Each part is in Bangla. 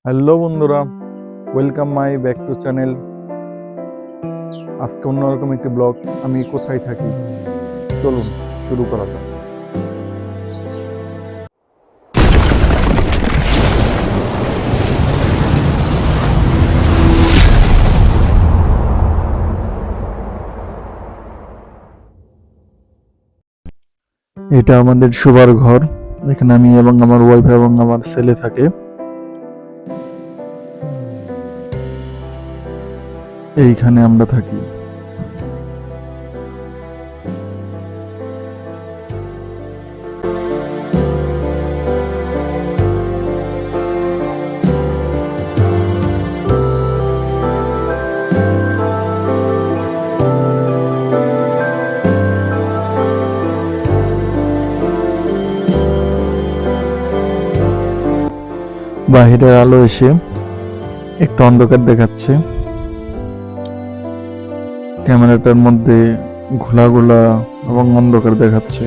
হ্যালো বন্ধুরা, welcome my back to channel. আজকে অন্যরকম একটি ব্লগ। আমি কোথায় থাকি চলুন শুরু করা যাক। এটা আমাদের শোবার ঘর। এখানে আমি এবং আমার ওয়াইফ এবং আমার ছেলে থাকে। এইখানে আমরা থাকি। বাহিরের আলো এসে একটু অন্ধকার দেখাচ্ছে। ক্যামেরাটার মধ্যে ঘোলা ঘোলা এবং অন্ধকার দেখাচ্ছে।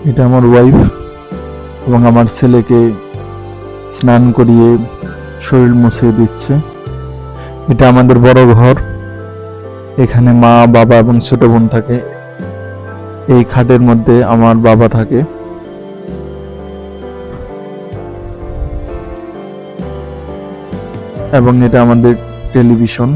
এটা আমার ওয়াইফ এবং আমার ছেলেকে স্নান করিয়ে শরীর মুছিয়ে দিচ্ছে। এটা আমাদের বড় ঘর। এখানে মা, বাবা এবং ছোট বোন থাকে। এই খাটের মধ্যে আমার বাবা থাকে। এবং এটা আমাদের টেলিভিশন।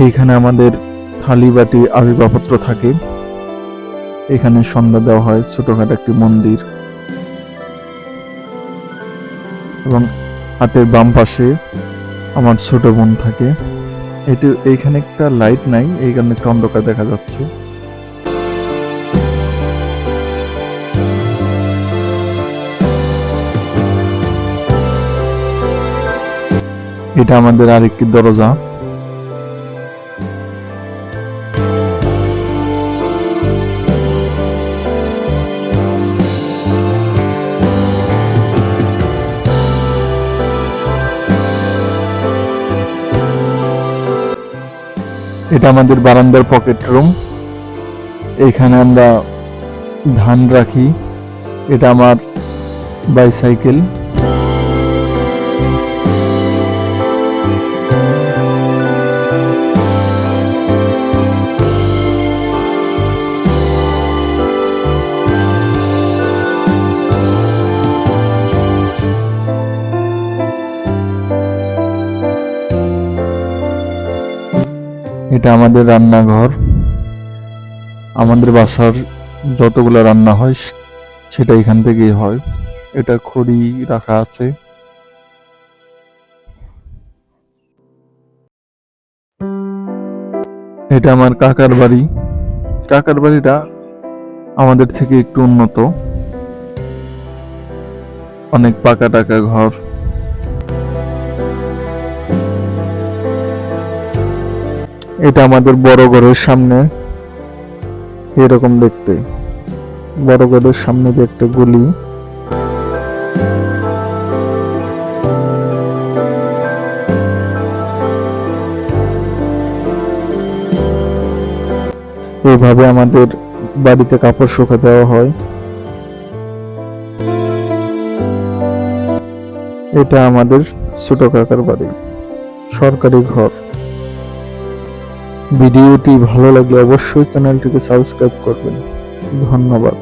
এইখানে আমাদের থালি বাটি আসবাবপত্র থাকে। এখানে সন্ধ্যা দেওয়া হয়, ছোটখাটো একটি মন্দির। এবং হাতের বাম পাশে আমার ছোট বোন থাকে। এইখানে একটা লাইট নাই, এই কারণে একটা অন্ধকার দেখা যাচ্ছে। এটা আমাদের আরেকটি দরজা। এটা আমাদের বারান্দার পকেট রুম। এখানে আমরা ধান রাখি। এটা আমার বাইসাইকেল। এটা আমাদের রান্নাঘর। আমাদের বাসার যতগুলো রান্না হয় সেটা এখান থেকেই হয়। এটা খড়ি রাখা আছে। এটা আমার কাকার বাড়ি। কাকার বাড়িটা আমাদের থেকে একটু উন্নত, অনেক পাকা টাকা ঘর। এটা আমাদের বড় ঘরের সামনে, এরকম দেখতে। বড় ঘরের সামনে দিয়ে একটা গলি। এইভাবে আমাদের বাড়িতে কাপড় শুকা দেওয়া হয়। এটা আমাদের ছোট কাকার বাড়ি, সরকারি ঘর। ভিডিওটি ভালো লাগলে অবশ্যই চ্যানেলটিকে সাবস্ক্রাইব করবেন। ধন্যবাদ।